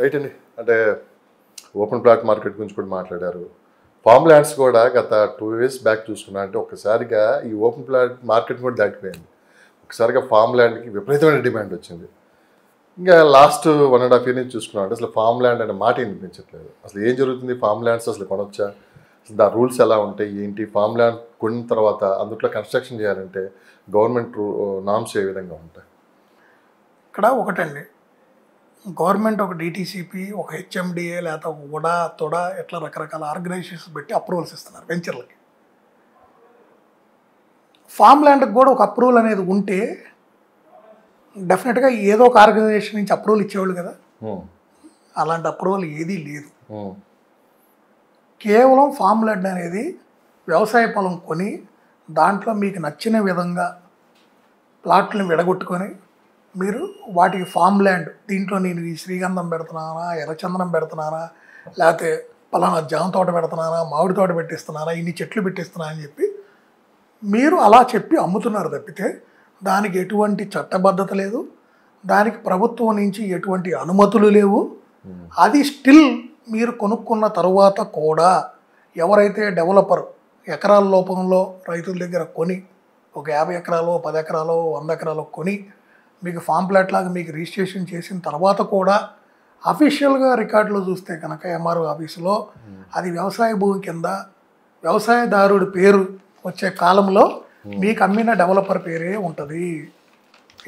Right అండి. అంటే open plot market గురించి కూడా మాట్లాడారు. ఫామ్ ల్యాండ్స్ కూడా గత 2 years బ్యాక్ చూసుకున్నా అంటే ఒక్కసారిగా ఈ ఓపెన్ ప్లాట్ మార్కెట్ కూడా దాటిపోయింది. ఒకసారిగా ఫామ్ ల్యాండ్కి విపరీతమైన డిమాండ్ వచ్చింది. ఇంకా లాస్ట్ 1.5 year నుంచి చూసుకున్నాం అంటే అసలు ఫామ్ ల్యాండ్ అనే మాట వినిపించట్లేదు. అసలు ఏం జరుగుతుంది? ఫామ్ ల్యాండ్స్ అసలు కొనొచ్చా? అసలు దాని రూల్స్ ఎలా ఉంటాయి ఏంటి? ఫామ్ ల్యాండ్ కొన్న తర్వాత అందులో కన్స్ట్రక్షన్ చేయాలంటే గవర్నమెంట్ నామ్స్ ఏ విధంగా ఉంటాయి? ఇక్కడ ఒకటండి, గవర్నమెంట్ ఒక డిటీసీపీ, ఒక హెచ్ఎండిఏ లేకపోతే ఒక ఉడా తొడా ఇట్లా రకరకాల ఆర్గనైజేషన్స్ పెట్టి అప్రూవల్స్ ఇస్తున్నారు వెంచర్లకి. ఫామ్ ల్యాండ్కి కూడా ఒక అప్రూవల్ అనేది ఉంటే డెఫినెట్గా ఏదో ఒక ఆర్గనైజేషన్ నుంచి అప్రూవల్ ఇచ్చేవాళ్ళు కదా. అలాంటి అప్రూవల్ ఏదీ లేదు. కేవలం ఫామ్ ల్యాండ్ అనేది వ్యవసాయ పొలం కొని దాంట్లో మీకు నచ్చిన విధంగా ప్లాట్లను విడగొట్టుకొని మీరు వాటికి ఫామ్ ల్యాండ్, దీంట్లో నేను ఈ శ్రీగంధం పెడుతున్నానా, ఎర్రచందనం పెడుతున్నానా, లేకపోతే పలానా జామ తోట పెడుతున్నానా, మామిడి తోట పెట్టిస్తున్నానా, ఇన్ని చెట్లు పెట్టిస్తున్నా అని చెప్పి మీరు అలా చెప్పి అమ్ముతున్నారు తప్పితే దానికి ఎటువంటి చట్టబద్ధత లేదు, దానికి ప్రభుత్వం నుంచి ఎటువంటి అనుమతులు లేవు. అది స్టిల్ మీరు కొనుక్కున్న తరువాత కూడా ఎవరైతే డెవలపర్ ఎకరాల లోపంలో రైతుల దగ్గర కొని ఒక 50 ఎకరాలు 10 ఎకరాలు 100 ఎకరాలు కొని మీకు ఫామ్ ప్లాట్ లాగా మీకు రిజిస్ట్రేషన్ చేసిన తర్వాత కూడా అఫీషియల్గా రికార్డులో చూస్తే కనుక ఎంఆర్ఓ ఆఫీసులో అది వ్యవసాయ భూమి కింద వ్యవసాయదారుడి పేరు వచ్చే కాలంలో మీకు అమ్మిన డెవలపర్ పేరే ఉంటుంది.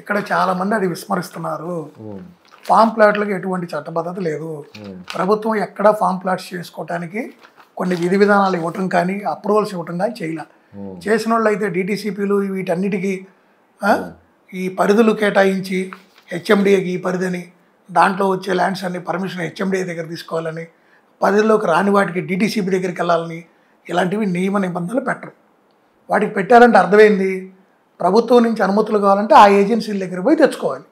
ఇక్కడ చాలామంది అది విస్మరిస్తున్నారు. ఫామ్ ప్లాట్లకు ఎటువంటి చట్టబద్ధత లేదు. ప్రభుత్వం ఎక్కడ ఫామ్ ప్లాట్స్ చేసుకోవటానికి కొన్ని విధి విధానాలు ఇవ్వటం కానీ అప్రూవల్స్ ఇవ్వటం కానీ చేయలే. చేసిన వాళ్ళు అయితే డిటీసీపీలు వీటన్నిటికీ ఈ పరిధులు కేటాయించి హెచ్ఎండిఏకి ఈ పరిధిని, దాంట్లో వచ్చే ల్యాండ్స్ అన్ని పర్మిషన్ హెచ్ఎండిఏ దగ్గర తీసుకోవాలని, పరిధిలోకి రాని వాటికి డిటీసీపీ దగ్గరికి వెళ్ళాలని ఇలాంటివి నియమ నిబంధనలు పెట్టరు. వాటికి పెట్టారంటే అర్థమైంది ప్రభుత్వం నుంచి అనుమతులు కావాలంటే ఆ ఏజెన్సీల దగ్గర పోయి తెచ్చుకోవాలి.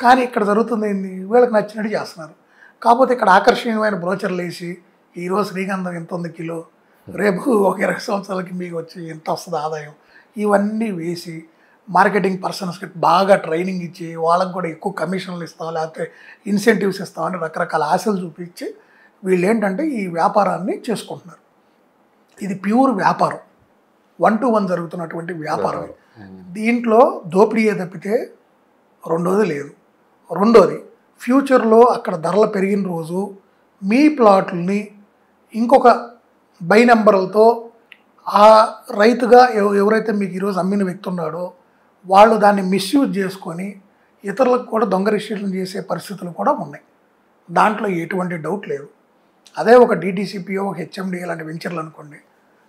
కానీ ఇక్కడ జరుగుతుంది ఏంది, వీళ్ళకి నచ్చినట్టు చేస్తున్నారు. కాకపోతే ఇక్కడ ఆకర్షణీయమైన బ్రోచర్లు వేసి ఈరోజు శ్రీగంధం ఎంత ఉంది కిలో, రేపు ఒక 20 సంవత్సరాలకి మీకు వచ్చి ఎంత వస్తుంది ఆదాయం, ఇవన్నీ వేసి మార్కెటింగ్ పర్సన్స్కి బాగా ట్రైనింగ్ ఇచ్చి వాళ్ళకి కూడా ఎక్కువ కమిషన్లు ఇస్తాం లేకపోతే ఇన్సెంటివ్స్ ఇస్తామని రకరకాల ఆశలు చూపించి వీళ్ళు ఏంటంటే ఈ వ్యాపారాన్ని చేసుకుంటున్నారు. ఇది ప్యూర్ వ్యాపారం, 1 to 1 జరుగుతున్నటువంటి వ్యాపారం. దీంట్లో దోపిడీయే తప్పితే రెండోది లేదు. రెండోది ఫ్యూచర్లో అక్కడ ధరలు పెరిగిన రోజు మీ ప్లాట్లని ఇంకొక బై నెంబర్లతో ఆ రైతుగా ఎవరైతే మీకు ఈరోజు అమ్మిన వ్యక్తి ఉన్నాడో వాళ్ళు దాన్ని మిస్యూజ్ చేసుకొని ఇతరులకు కూడా దొంగ రిజిస్ట్రేషన్ చేసే పరిస్థితులు కూడా ఉన్నాయి. దాంట్లో ఎటువంటి డౌట్ లేదు. అదే ఒక డిటీసీపీఓ ఒక హెచ్ఎండిఏ లాంటి వెంచర్లు అనుకోండి,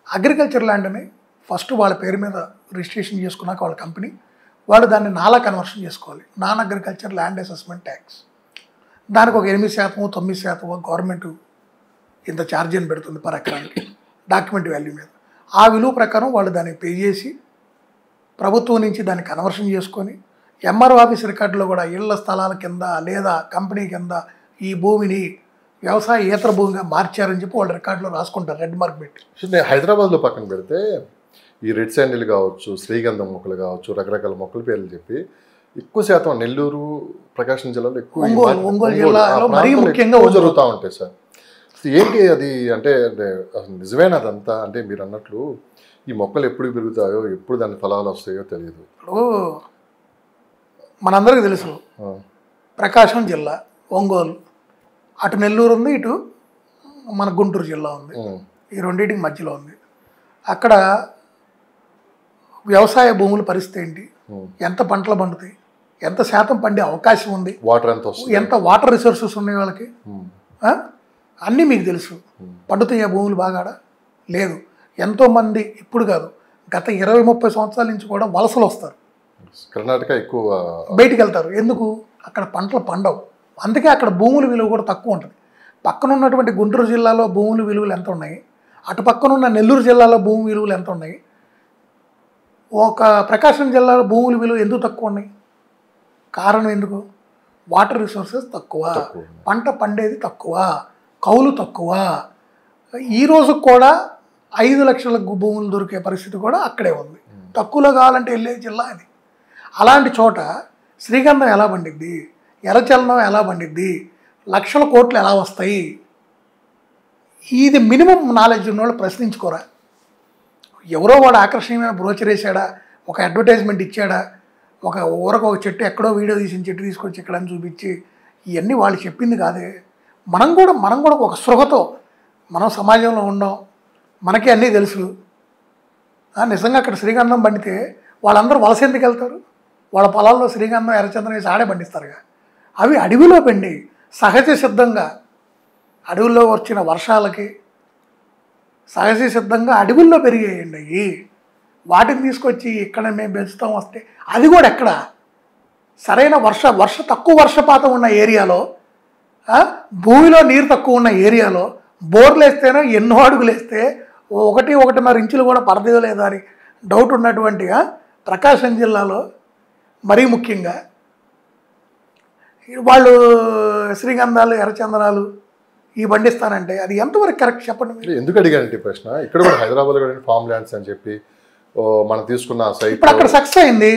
అగ్రికల్చర్ ల్యాండ్ని ఫస్ట్ వాళ్ళ పేరు మీద రిజిస్ట్రేషన్ చేసుకున్నాక వాళ్ళ కంపెనీ వాడు దాన్ని నాలా కన్వర్షన్ చేసుకోవాలి. Non agriculture land assessment tax, దానికి ఒక 8% 9% గవర్నమెంట్ ఇంత ఛార్జ్ అని పెడుతుంది పర్ ఎకరానికి డాక్యుమెంట్ వాల్యూ మీద. ఆ విలువ ప్రకారం వాళ్ళు దాన్ని పే చేసి ప్రభుత్వం నుంచి దాన్ని కన్వర్షన్ చేసుకొని ఎంఆర్ఓ ఆఫీస్ రికార్డులో కూడా ఇళ్ల స్థలాల కింద లేదా కంపెనీ కింద ఈ భూమిని వ్యవసాయేతర భూమిగా మార్చారని చెప్పి వాళ్ళు రికార్డులో రాసుకుంటారు రెడ్ మార్క్ పెట్టి. హైదరాబాద్లో పక్కన పెడితే ఈ రెడ్ శాండిల్ కావచ్చు, శ్రీగంధం మొక్కలు కావచ్చు, రకరకాల మొక్కల పేర్లు చెప్పి ఎక్కువ శాతం నెల్లూరు ప్రకాశం జిల్లాలో ఎక్కువ ఒంగోలు జిల్లాలో మరీ ముఖ్యంగా జరుగుతూ ఉంటాయి సార్. ఏంటి అది అంటే నిజమేనా అదంతా? అంటే మీరు అన్నట్లు ఈ మొక్కలు ఎప్పుడు పెరుగుతాయో ఎప్పుడు దాని ఫలాలు వస్తాయో తెలియదు. ఇప్పుడు మనందరికీ తెలుసు ప్రకాశం జిల్లా ఒంగోలు, అటు నెల్లూరు ఉంది, ఇటు మన గుంటూరు జిల్లా ఉంది, ఈ రెండింటికి మధ్యలో ఉంది. అక్కడ వ్యవసాయ భూముల పరిస్థితి ఏంటి, ఎంత పంటలు పండుతాయి, ఎంత శాతం పండే అవకాశం ఉంది, వాటర్ ఎంత వస్తుంది, ఎంత వాటర్ రిసోర్సెస్ ఉన్నాయి వాళ్ళకి, అన్నీ మీకు తెలుసు. పండుతాయి ఆ భూములు బాగా లేదు. ఎంతోమంది ఇప్పుడు కాదు గత 20-30 సంవత్సరాల నుంచి కూడా వలసలు వస్తారు, కర్ణాటక ఎక్కువ బయటికి వెళ్తారు. ఎందుకు? అక్కడ పంటలు పండవు, అందుకే అక్కడ భూముల విలువ కూడా తక్కువ ఉంటుంది. పక్కన ఉన్నటువంటి గుంటూరు జిల్లాలో భూముల విలువలు ఎంత ఉన్నాయి, అటు పక్కనున్న నెల్లూరు జిల్లాలో భూమి విలువలు ఎంత ఉన్నాయి, ఒక ప్రకాశం జిల్లాలో భూముల విలువ ఎందుకు తక్కువ ఉన్నాయి? కారణం ఎందుకు? వాటర్ రిసోర్సెస్ తక్కువ, పంట పండేది తక్కువ, కౌలు తక్కువ. ఈరోజు కూడా 5 లక్షల భూములు దొరికే పరిస్థితి కూడా అక్కడే ఉంది. తక్కువలో కావాలంటే వెళ్ళే జిల్లా అది. అలాంటి చోట శ్రీగంధం ఎలా పండిద్ది, ఎర్రచందనం ఎలా పండిద్ది, లక్షల కోట్లు ఎలా వస్తాయి? ఇది మినిమం నాలెడ్జ్ ఉన్నవాళ్ళు ప్రశ్నించుకోరా? ఎవరో వాడు ఆకర్షణీయమైన బ్రోచర్ వేసాడా, ఒక అడ్వర్టైజ్మెంట్ ఇచ్చాడా, ఒక ఊరకు ఒక చెట్టు ఎక్కడో వీడియో తీసిన చెట్టు తీసుకొచ్చి ఎక్కడని చూపించి ఇవన్నీ వాళ్ళు చెప్పింది కాదే. మనం కూడా ఒక స్పృహతో మనం సమాజంలో ఉన్నాం, మనకి అన్నీ తెలుసు. నిజంగా అక్కడ శ్రీగంధం పండితే వాళ్ళందరూ వలస ఎందుకు వెళ్తారు? వాళ్ళ పొలాల్లో శ్రీగంధం ఎర్రచందనం వేసి ఆడే పండిస్తారుగా. అవి అడవిలో పండి సహజ సిద్ధంగా అడవుల్లో వచ్చిన వర్షాలకి సహజ సిద్ధంగా అడవుల్లో పెరిగేయండి అవి. వాటిని తీసుకొచ్చి ఇక్కడ మేము పెంచుతాం వస్తే అది కూడా ఎక్కడ సరైన తక్కువ వర్షపాతం ఉన్న ఏరియాలో, భూమిలో నీరు తక్కువ ఉన్న ఏరియాలో బోర్లు వేస్తేనే ఎన్నో అడుగులు వేస్తే 1-1.5 ఇంచులు కూడా పడదో లేదా అని డౌట్ ఉన్నటువంటి ప్రకాశం జిల్లాలో మరీ ముఖ్యంగా వాళ్ళు శ్రీగంధాలు ఎర్రచందనాలు ఈ పండిస్తానంటే అది ఎంతవరకు కరెక్ట్ చెప్పండి మీరు? ఎందుకు అడిగానంటే ప్రశ్న, ఇక్కడ కూడా హైదరాబాద్ కూడా ఫామ్ ల్యాండ్స్ అని చెప్పి మనం తీసుకున్న సైట్ ఇప్పుడు అక్కడ సక్సెస్ అయింది.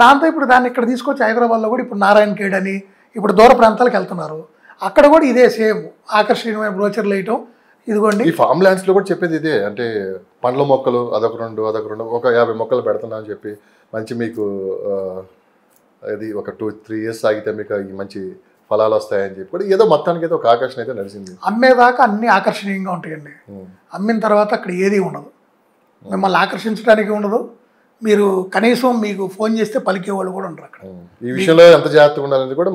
దాంతో ఇప్పుడు దాన్ని ఇక్కడ తీసుకొచ్చి హైదరాబాద్లో కూడా ఇప్పుడు నారాయణ ఖేడ్ అని ఇప్పుడు దూర ప్రాంతాలకు వెళ్తున్నారు. అక్కడ కూడా ఇదే సేమ్ ఆకర్షణీయమైన బ్రోచర్లు వేయటం. ఇదిగోండి ఈ ఫామ్ ల్యాండ్స్లో కూడా చెప్పేది ఇదే, అంటే పండ్ల మొక్కలు అదొక రెండు ఒక 50 మొక్కలు పెడుతున్నా అని చెప్పి మంచి మీకు అది ఒక 2-3 ఇయర్స్ ఆగితే మీకు ఈ మంచి ఫలాలు వస్తాయని చెప్పి కూడా ఏదో మొత్తానికి అయితే ఒక ఆకర్షణ అయితే నడిచింది. అమ్మేదాకా అన్ని ఆకర్షణీయంగా ఉంటాయండి. అమ్మిన తర్వాత అక్కడ ఏది ఉండదు, మిమ్మల్ని ఆకర్షించడానికి ఉండదు. మీరు కనీసం మీకు ఫోన్ చేస్తే పలికేవాళ్ళు కూడా ఉండరు అక్కడ. ఈ విషయంలో ఎంత జాగ్రత్తగా ఉండాలని కూడా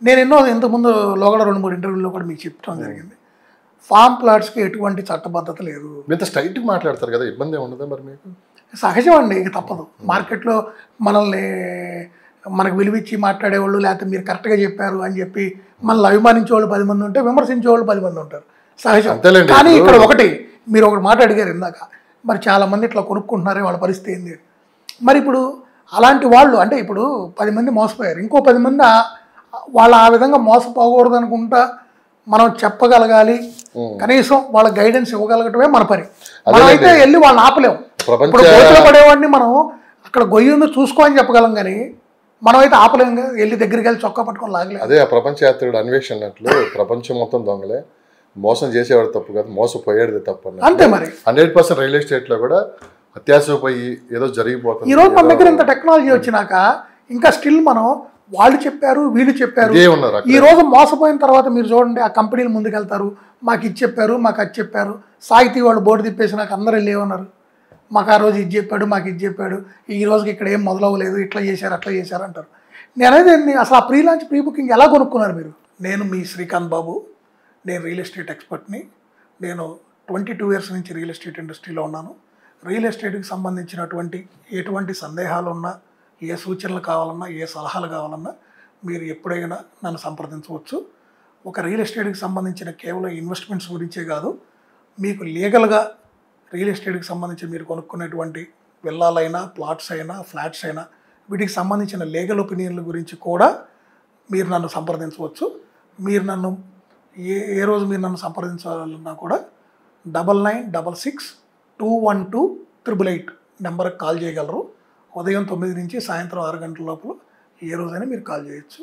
నేను ఇంతకుముందు లోగడ 2-3 ఇంటర్వ్యూల్లో కూడా మీకు చెప్పడం జరిగింది. ఫామ్ ప్లాట్స్కి ఎటువంటి చట్టబద్ధత లేదు. ఇంత స్ట్రైట్గా మాట్లాడతారు కదా, ఇబ్బంది ఉండదా మరి మీకు? సహజం అండి, ఇక తప్పదు. మార్కెట్లో మనకు విలువిచ్చి మాట్లాడేవాళ్ళు, లేకపోతే మీరు కరెక్ట్గా చెప్పారు అని చెప్పి మనల్ని అభిమానించే వాళ్ళు 10 మంది ఉంటే విమర్శించే వాళ్ళు 10 మంది ఉంటారు, సహజం. కానీ ఇక్కడ మీరు ఒకటి మాట అడిగారు ఇందాక, మరి చాలామంది ఇట్లా కొనుక్కుంటున్నారే వాళ్ళ పరిస్థితి ఏంది? మరి ఇప్పుడు అలాంటి వాళ్ళు అంటే ఇప్పుడు 10 మంది మోసపోయారు, ఇంకో 10 మంది వాళ్ళు ఆ విధంగా మోసపోకూడదు అనుకుంటా మనం చెప్పగలగాలి, కనీసం వాళ్ళ గైడెన్స్ ఇవ్వగలగటమే మన పని. మనమైతే వెళ్ళి వాళ్ళని ఆపలేము. ఇప్పుడు గోతులో పడేవాడిని మనం అక్కడ గొయ్యి ఉందో చూసుకో అని చెప్పగలం, కానీ మనమైతే ఆపలేము కదా, వెళ్ళి దగ్గరికి వెళ్ళి చొక్కా పట్టుకొని లాగలేదు. అదే ఆ ప్రపంచ యాత్రుడు అన్వేషణ అన్నట్లు ప్రపంచం మొత్తం దొంగలే, మోసం చేసేవాడు తప్పు కాదు, మోసపోయాడు తప్పు. అంతే మరి 100% రియల్ ఎస్టేట్లో కూడా అత్యాశపోయి ఏదో జరిగిపోతుంది. ఈరోజు మన దగ్గర ఇంత టెక్నాలజీ వచ్చినాక ఇంకా స్టిల్ మనం వాళ్ళు చెప్పారు వీళ్ళు చెప్పారు. ఈ రోజు మోసపోయిన తర్వాత మీరు చూడండి, ఆ కంపెనీలు ముందుకెళ్తారు, మాకు ఇది చెప్పారు మాకు అది చెప్పారు. సాహితీ వాళ్ళు బోర్డు తిప్పేసి నాకు అందరూ వెళ్ళి ఏమన్నారు, మాకు ఆ రోజు ఇది చెప్పాడు మాకు ఇది చెప్పాడు, ఈ రోజుకి ఇక్కడ ఏం మొదలవ్వలేదు, ఇట్లా చేశారు అట్లా చేశారు అంటారు. నేనేది అసలు ఆ ప్రీ లాంచ్ ప్రీ బుకింగ్ ఎలా కొనుక్కున్నారు మీరు? నేను మీ శ్రీకాంత్ బాబు, నేను రియల్ ఎస్టేట్ ఎక్స్పర్ట్ని. నేను 22 ఇయర్స్ నుంచి రియల్ ఎస్టేట్ ఇండస్ట్రీలో ఉన్నాను. రియల్ ఎస్టేట్కి సంబంధించినటువంటి ఎటువంటి సందేహాలు ఉన్నా, ఏ సూచనలు కావాలన్నా, ఏ సలహాలు కావాలన్నా మీరు ఎప్పుడైనా నన్ను సంప్రదించవచ్చు. ఒక రియల్ ఎస్టేట్కి సంబంధించిన కేవలం ఇన్వెస్ట్మెంట్స్ గురించే కాదు, మీకు లీగల్గా రియల్ ఎస్టేట్కి సంబంధించి మీరు కొనుక్కునేటువంటి విల్లాలైనా ప్లాట్స్ అయినా ఫ్లాట్స్ అయినా వీటికి సంబంధించిన లీగల్ ఒపీనియన్ల గురించి కూడా మీరు నన్ను సంప్రదించవచ్చు. మీరు నన్ను ఏ రోజు మీరు నన్ను సంప్రదించాలన్నా కూడా 9966212888 నెంబర్కి కాల్ చేయగలరు. ఉదయం 9 నుంచి సాయంత్రం 6 గంటల లోపల ఏ రోజైనా మీరు కాల్ చేయొచ్చు.